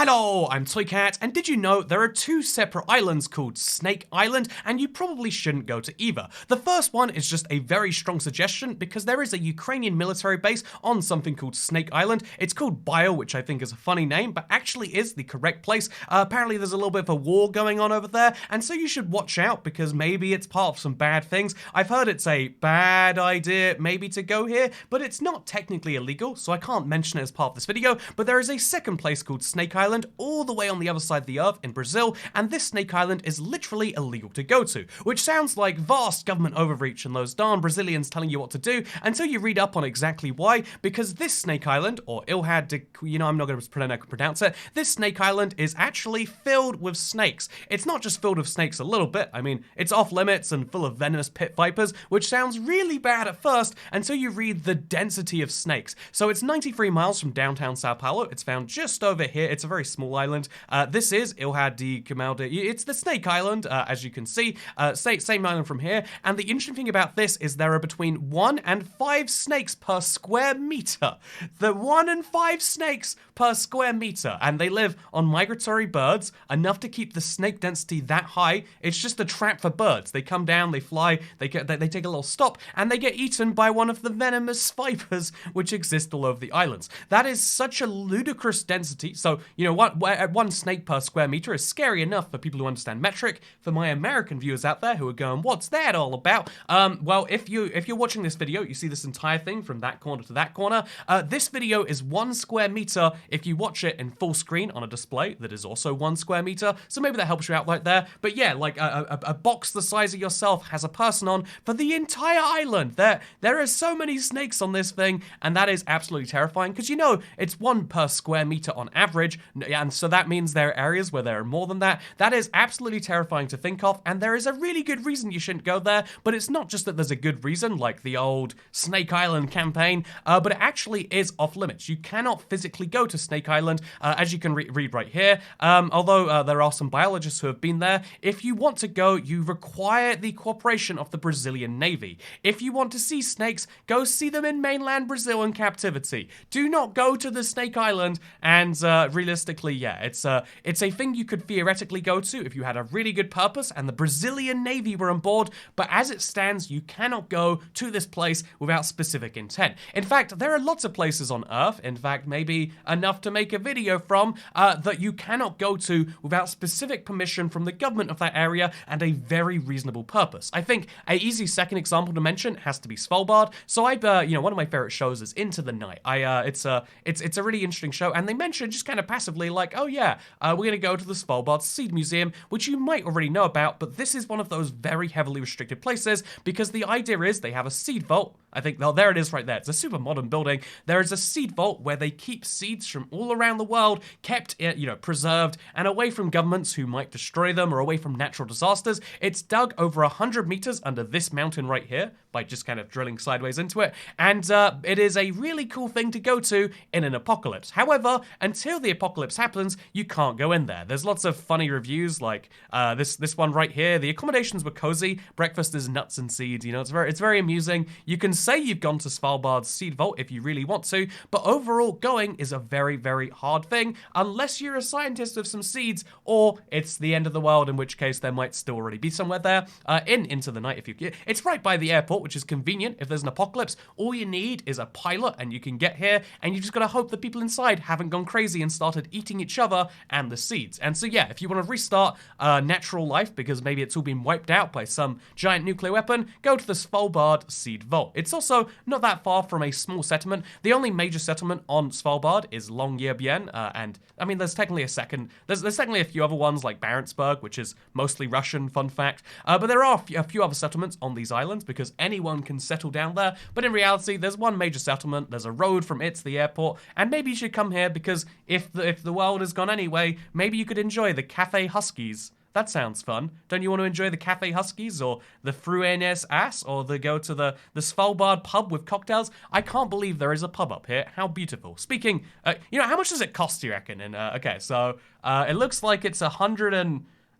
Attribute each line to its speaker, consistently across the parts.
Speaker 1: Hello, I'm Toycat, and did you know there are two separate islands called Snake Island, and you probably shouldn't go to either. The first one is just a very strong suggestion because there is a Ukrainian military base on something called Snake Island. It's called Bio, which I think is a funny name, but actually is the correct place. Apparently there's a little bit of a war going on over there, and so you should watch out because maybe it's part of some bad things. I've heard it's a bad idea maybe to go here, but it's not technically illegal, so I can't mention it as part of this video, but there is a second place called Snake Island, all the way on the other side of the earth in Brazil, and this Snake Island is literally illegal to go to, which sounds like vast government overreach and those darn Brazilians telling you what to do until you read up on exactly why, because this Snake Island, or Ilhad de, I'm not going to pronounce it, this Snake Island is actually filled with snakes. It's not just filled with snakes a little bit, I mean, it's off limits and full of venomous pit vipers, which sounds really bad at first until you read the density of snakes. So it's 93 miles from downtown Sao Paulo, it's found just over here, it's a very small island. This is Ilhad de Camalde. It's the Snake Island, as you can see. Same island from here. And the interesting thing about this is there are between 1 and 5 snakes per square meter. The 1 and 5 snakes per square meter. And they live on migratory birds, enough to keep the snake density that high. It's just a trap for birds. They come down, they fly, they take a little stop, and they get eaten by one of the venomous vipers which exist all over the islands. That is such a ludicrous density. So, you know what? One snake per square meter is scary enough for people who understand metric. For my American viewers out there who are going, what's that all about? Well, if you're watching this video, you see this entire thing from that corner to that corner. This video is 1 square meter if you watch it in full screen on a display that is also 1 square meter. So maybe that helps you out right there. But yeah, like a box the size of yourself has a person on for the entire island. There are so many snakes on this thing, and that is absolutely terrifying because you know it's 1 per square meter on average, and so that means there are areas where there are more than that. That is absolutely terrifying to think of, and there is a really good reason you shouldn't go there, but it's not just that there's a good reason, like the old Snake Island campaign, but it actually is off limits. You cannot physically go to Snake Island, as you can read right here, although there are some biologists who have been there. If you want to go, you require the cooperation of the Brazilian Navy. If you want to see snakes, go see them in mainland Brazil in captivity. Do not go to the Snake Island, and realistically, yeah, it's a thing you could theoretically go to if you had a really good purpose and the Brazilian Navy were on board, but as it stands, you cannot go to this place without specific intent. In fact, there are lots of places on Earth, in fact, maybe enough to make a video from, that you cannot go to without specific permission from the government of that area and a very reasonable purpose. I think an easy second example to mention has to be Svalbard. So one of my favorite shows is Into the Night. It's a really interesting show, and they mentioned just kind of passively like, oh yeah, we're gonna go to the Svalbard Seed Museum, which you might already know about, but this is one of those very heavily restricted places because the idea is they have a seed vault. I think, oh, there it is right there. It's a super modern building. There is a seed vault where they keep seeds from all around the world, kept, preserved and away from governments who might destroy them or away from natural disasters. It's dug over 100 meters under this mountain right here by just kind of drilling sideways into it. And it is a really cool thing to go to in an apocalypse. However, until the apocalypse happens, you can't go in there. There's lots of funny reviews like this one right here. The accommodations were cozy. Breakfast is nuts and seeds. You know, it's very amusing. You can say you've gone to Svalbard's seed vault if you really want to, but overall going is a very, very hard thing unless you're a scientist with some seeds or it's the end of the world, in which case there might still already be somewhere there. Into the Night, it's right by the airport, which is convenient. If there's an apocalypse, all you need is a pilot and you can get here, and you just gotta hope the people inside haven't gone crazy and started eating each other and the seeds. And so yeah, if you want to restart natural life because maybe it's all been wiped out by some giant nuclear weapon, go to the Svalbard Seed Vault. It's also not that far from a small settlement. The only major settlement on Svalbard is Longyearbyen, and I mean there's technically a few other ones like Barentsburg, which is mostly Russian, fun fact, but there are a few other settlements on these islands because anyone can settle down there, but in reality there's one major settlement, there's a road from it to the airport, and maybe you should come here because if the world is gone anyway, maybe you could enjoy the Cafe Huskies. That sounds fun. Don't you want to enjoy the Cafe Huskies or the Fruenes Ass or go to the Svalbard pub with cocktails? I can't believe there is a pub up here. How beautiful. Speaking, how much does it cost, you reckon? And okay, so it looks like it's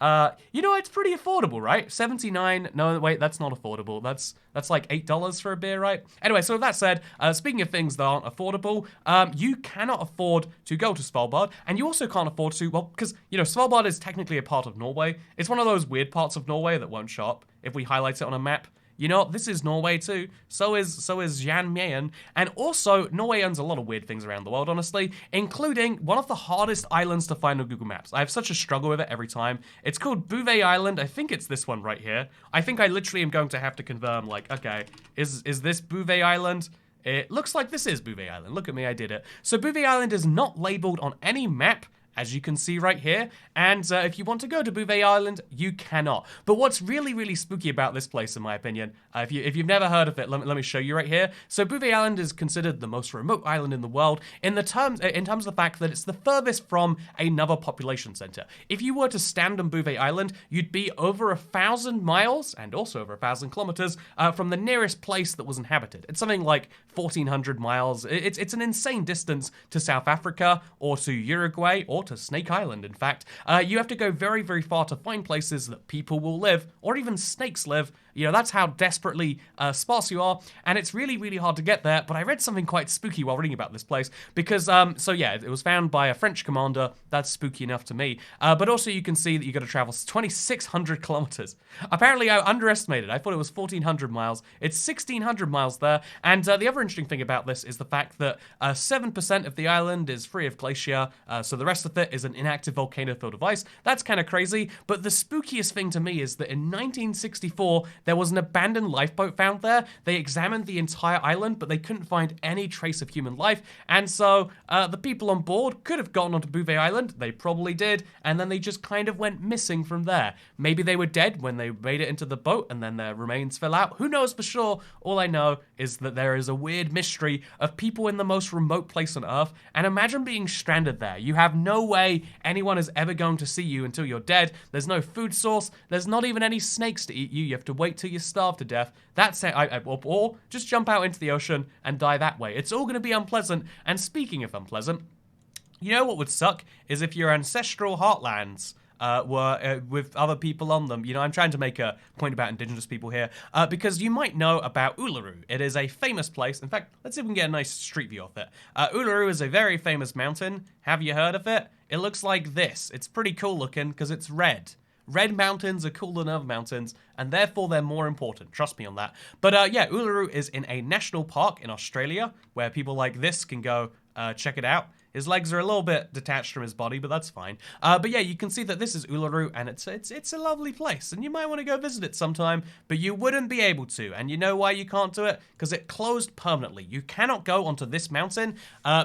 Speaker 1: You know, it's pretty affordable, right? 79. No, wait, that's not affordable. That's like $8 for a beer, right? Anyway, so with that said, speaking of things that aren't affordable, you cannot afford to go to Svalbard, and you also can't afford to, well, because, you know, Svalbard is technically a part of Norway. It's one of those weird parts of Norway that won't show up if we highlight it on a map. You know, this is Norway too. So is Jan Mayen. And also, Norway owns a lot of weird things around the world, honestly, including one of the hardest islands to find on Google Maps. I have such a struggle with it every time. It's called Booby Island. I think it's this one right here. I think I literally am going to have to confirm, like, okay, is this Bouvet Island? It looks like this is Bouvet Island. Look at me, I did it. So Bouvet Island is not labeled on any map, as you can see right here, and if you want to go to Bouvet Island, you cannot. But what's really, really spooky about this place, in my opinion, if you've never heard of it, let me show you right here. So Bouvet Island is considered the most remote island in the world in terms of the fact that it's the furthest from another population center. If you were to stand on Bouvet Island, you'd be over 1,000 miles and also over 1,000 kilometers from the nearest place that was inhabited. It's something like 1,400 miles. It's an insane distance to South Africa or to Uruguay or to Snake Island, in fact. You have to go very, very far to find places that people will live, or even snakes live. You know, that's how desperately sparse you are, and it's really, really hard to get there. But I read something quite spooky while reading about this place, because, so yeah, it was found by a French commander. That's spooky enough to me. But also you can see that you got to travel 2,600 kilometers. Apparently I underestimated. I thought it was 1,400 miles. It's 1,600 miles there. And the other interesting thing about this is the fact that 7% of the island is free of glacier, so the rest of it is an inactive volcano filled with ice. That's kind of crazy. But the spookiest thing to me is that in 1964, there was an abandoned lifeboat found there. They examined the entire island, but they couldn't find any trace of human life. And so the people on board could have gotten onto Bouvet Island. They probably did. And then they just kind of went missing from there. Maybe they were dead when they made it into the boat and then their remains fell out. Who knows for sure? All I know is that there is a weird mystery of people in the most remote place on Earth. And imagine being stranded there. You have no way anyone is ever going to see you until you're dead. There's no food source. There's not even any snakes to eat you. You have to wait till you starve to death. That's it. Or just jump out into the ocean and die that way. It's all going to be unpleasant. And speaking of unpleasant, you know what would suck is if your ancestral heartlands were with other people on them. You know, I'm trying to make a point about indigenous people here because you might know about Uluru. It is a famous place. In fact, let's see if we can get a nice street view of it. Uluru is a very famous mountain. Have you heard of it? It looks like this. It's pretty cool looking because it's red. Red mountains are cooler than other mountains, and therefore they're more important. Trust me on that. But yeah, Uluru is in a national park in Australia where people like this can go check it out. His legs are a little bit detached from his body, but that's fine. But yeah, you can see that this is Uluru, and it's a lovely place, and you might want to go visit it sometime, but you wouldn't be able to. And you know why you can't do it? Because it closed permanently. You cannot go onto this mountain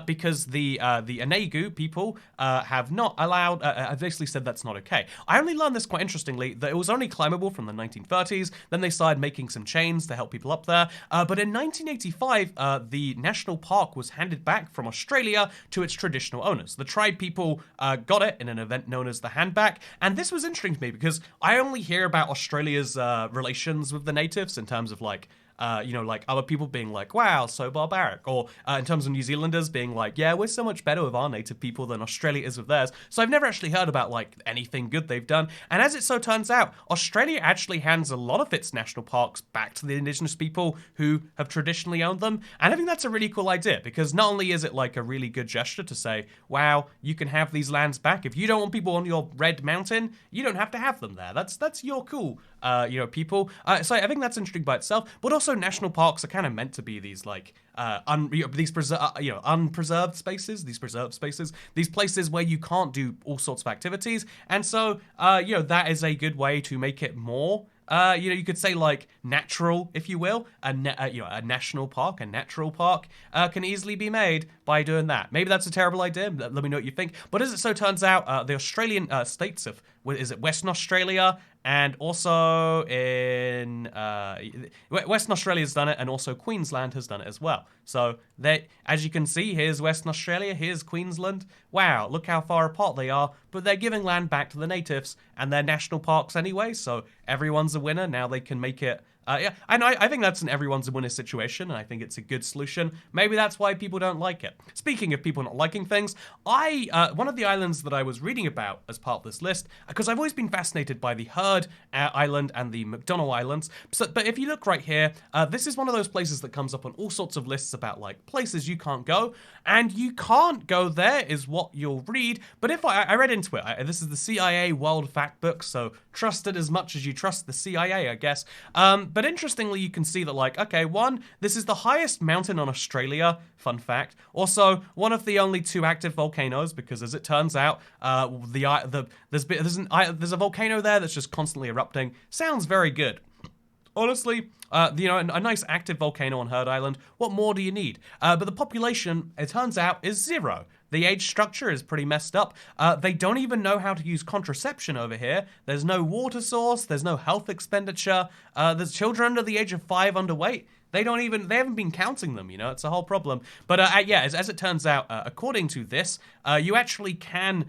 Speaker 1: because the Inegu people have not allowed, have basically said that's not okay. I only learned this quite interestingly, that it was only climbable from the 1930s, then they started making some chains to help people up there. But in 1985, the national park was handed back from Australia to its traditional owners. The tribe people got it in an event known as the Handback, and this was interesting to me because I only hear about Australia's relations with the natives in terms of like you know, like other people being like, wow, so barbaric. Or in terms of New Zealanders being like, yeah, we're so much better with our native people than Australia is with theirs. So I've never actually heard about like anything good they've done. And as it so turns out, Australia actually hands a lot of its national parks back to the indigenous people who have traditionally owned them. And I think that's a really cool idea because not only is it like a really good gesture to say, wow, you can have these lands back. If you don't want people on your red mountain, you don't have to have them there. That's your cool, you know, people. So I think that's interesting by itself. But also national parks are kind of meant to be these like unpreserved spaces, these preserved spaces, these places where you can't do all sorts of activities. And so, you know, that is a good way to make it more, you know, you could say like natural, if you will. You know, a national park, a natural park can easily be made by doing that. Maybe that's a terrible idea. Let me know what you think. But as it so turns out, the Australian states of, is it Western Australia? And also in Western Australia has done it, and also Queensland has done it as well. So they, as you can see, here's Western Australia, here's Queensland. Wow, look how far apart they are. But they're giving land back to the natives, and they're national parks anyway. So everyone's a winner. Now they can make it Yeah, and I think that's an everyone's a winner situation, and I think it's a good solution. Maybe that's why people don't like it. Speaking of people not liking things, one of the islands that I was reading about as part of this list, because I've always been fascinated by the Heard Island and the McDonnell Islands. But if you look right here, this is one of those places that comes up on all sorts of lists about like places you can't go, and you can't go there is what you'll read. But if I read into it, this is the CIA World Fact Book, so trust it as much as you trust the CIA, I guess. But interestingly, you can see that, like, okay, one, this is the highest mountain on Australia, fun fact. Also, one of the only 2 active volcanoes, because as it turns out, there's a volcano there that's just constantly erupting. Sounds very good. Honestly, a nice active volcano on Heard Island. What more do you need? But the population, it turns out, is 0. The age structure is pretty messed up. They don't even know how to use contraception over here. There's no water source. There's no health expenditure. There's children under the age of 5 underweight. They haven't been counting them, it's a whole problem. But yeah, as it turns out, according to this, you actually can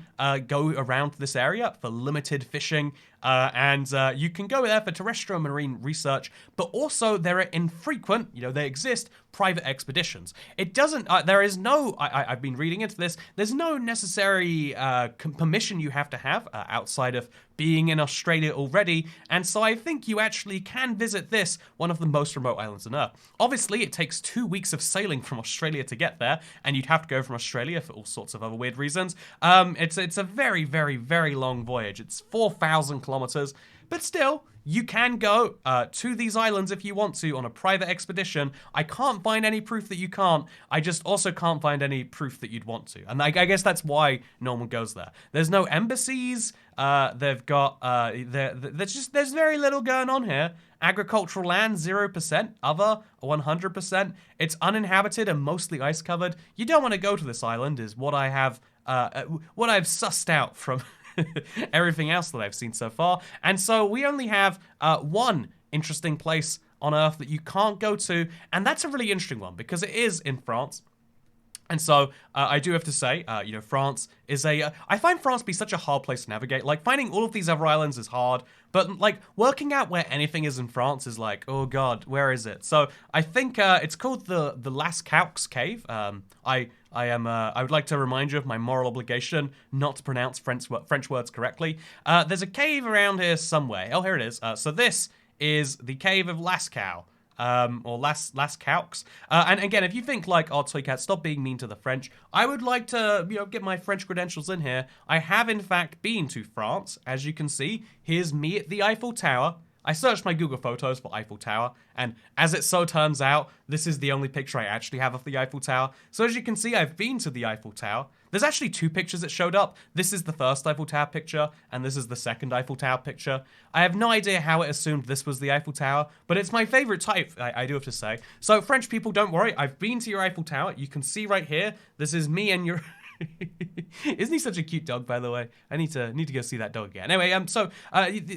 Speaker 1: go around this area for limited fishing, and you can go there for terrestrial marine research, but also there are infrequent, they exist, private expeditions. It doesn't, there is no, I've been reading into this, there's no necessary permission you have to have outside of being in Australia already, and so I think you actually can visit this, one of the most remote islands on Earth. Obviously, it takes 2 weeks of sailing from Australia to get there, and you'd have to go from Australia for all sorts of other weird reasons. It's a very, very, very long voyage. It's 4,000 kilometers, but still, you can go to these islands if you want to on a private expedition. I can't find any proof that you can't. I just also can't find any proof that you'd want to. And I guess that's why no one goes there. There's no embassies. They've got, there's very little going on here. Agricultural land, 0%. Other, 100%. It's uninhabited and mostly ice covered. You don't want to go to this island is what I've sussed out from everything else that I've seen so far. And so we only have one interesting place on Earth that you can't go to, and that's a really interesting one because it is in France. And so I do have to say, France is I find France to be such a hard place to navigate. Like, finding all of these other islands is hard, but, like, working out where anything is in France is like, oh god, where is it? So I think it's called the Las Caux Cave. I would like to remind you of my moral obligation not to pronounce French words correctly. There's a cave around here somewhere. Oh, here it is. So this is the Cave of Lascaux. Or Las Caux. And again, if you think like, oh, Toycat, stop being mean to the French, I would like to, get my French credentials in here. I have, in fact, been to France. As you can see, here's me at the Eiffel Tower. I searched my Google Photos for Eiffel Tower, and as it so turns out, this is the only picture I actually have of the Eiffel Tower. So as you can see, I've been to the Eiffel Tower. There's actually 2 pictures that showed up. This is the first Eiffel Tower picture, and this is the second Eiffel Tower picture. I have no idea how it assumed this was the Eiffel Tower, but it's my favorite type, I do have to say. So French people, don't worry, I've been to your Eiffel Tower. You can see right here, this is me and your... Isn't he such a cute dog, by the way? I need to go see that dog again. Anyway,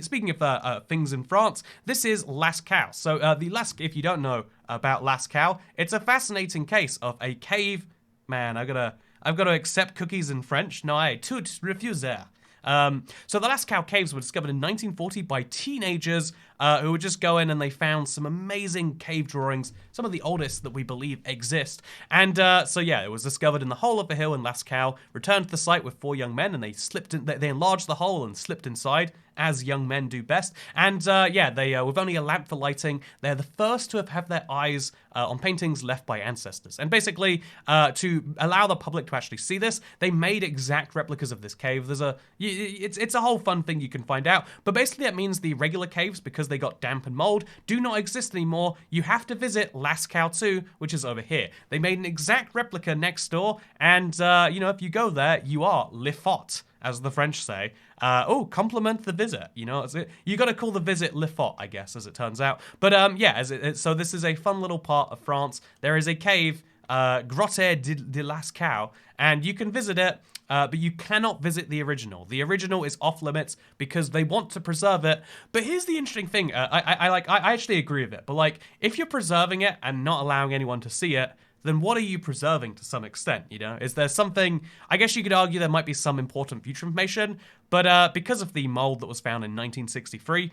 Speaker 1: speaking of things in France, this is Lascaux. So if you don't know about Lascaux, it's a fascinating case of a cave. Man, I've got to accept cookies in French. No, I tout refuser. So the Lascaux caves were discovered in 1940 by teenagers who would just go in and they found some amazing cave drawings, some of the oldest that we believe exist. And so yeah, it was discovered in the hole of the hill in Lascaux, returned to the site with 4 young men, and they enlarged the hole and slipped inside, as young men do best. And they, with only a lamp for lighting, they're the first to have their eyes on paintings left by ancestors. And basically, to allow the public to actually see this, they made exact replicas of this cave. It's a whole fun thing you can find out. But basically, that means the regular caves, because they got damp and mold, do not exist anymore. You have to visit Lascaux 2, which is over here. They made an exact replica next door, and if you go there, you are le fort, as the French say. Compliment the visit. You got to call the visit le fort, I guess, as it turns out. But so this is a fun little part of France. There is a cave, Grotte de Lascaux, and you can visit it. But you cannot visit the original. The original is off limits because they want to preserve it. But here's the interesting thing. I actually agree with it. But like, if you're preserving it and not allowing anyone to see it, then what are you preserving to some extent, you know? Is there something, I guess you could argue there might be some important future information, but because of the mold that was found in 1963,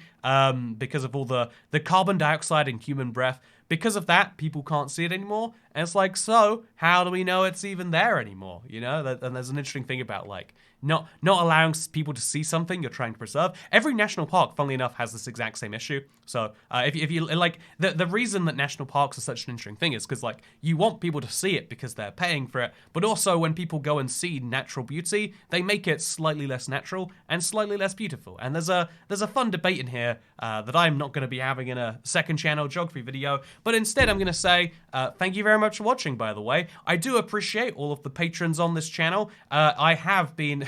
Speaker 1: because of all the carbon dioxide in human breath, because of that, people can't see it anymore. And it's like, so how do we know it's even there anymore? You know, and there's an interesting thing about like not allowing people to see something you're trying to preserve. Every national park, funnily enough, has this exact same issue. So if you like, the reason that national parks are such an interesting thing is because like you want people to see it because they're paying for it, but also when people go and see natural beauty, they make it slightly less natural and slightly less beautiful. And there's a fun debate in here that I'm not going to be having in a second channel geography video, but instead I'm going to say thank you very much for watching, by the way. I do appreciate all of the patrons on this channel. I have been...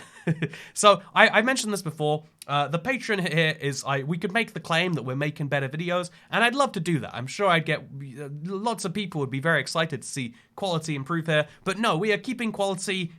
Speaker 1: So, I mentioned this before. The patron here is, we could make the claim that we're making better videos, and I'd love to do that. I'm sure I'd get, lots of people would be very excited to see quality improve here, but no, we are keeping quality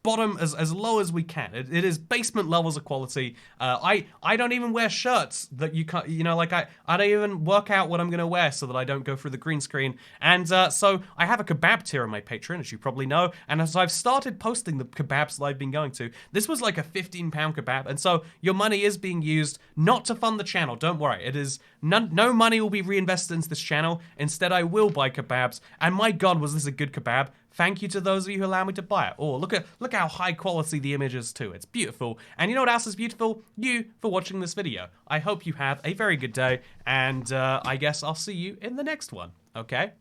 Speaker 1: bottom as low as we can. It is basement levels of quality. I don't even wear shirts that you can't, you know, like I don't even work out what I'm gonna wear so that I don't go through the green screen. And so I have a kebab tier on my Patreon, as you probably know, and as I've started posting the kebabs that I've been going to, this was like a 15-pound kebab, and so your money is being used not to fund the channel, don't worry. It is, no money will be reinvested into this channel. Instead, I will buy kebabs, and my god, was this a good kebab. Thank you to those of you who allow me to buy it. Oh, look how high quality the image is too. It's beautiful. And you know what else is beautiful? You for watching this video. I hope you have a very good day, and I guess I'll see you in the next one, okay?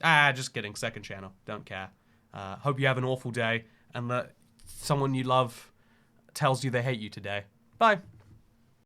Speaker 1: Just kidding, second channel, don't care. Hope you have an awful day, and that someone you love tells you they hate you today. Bye.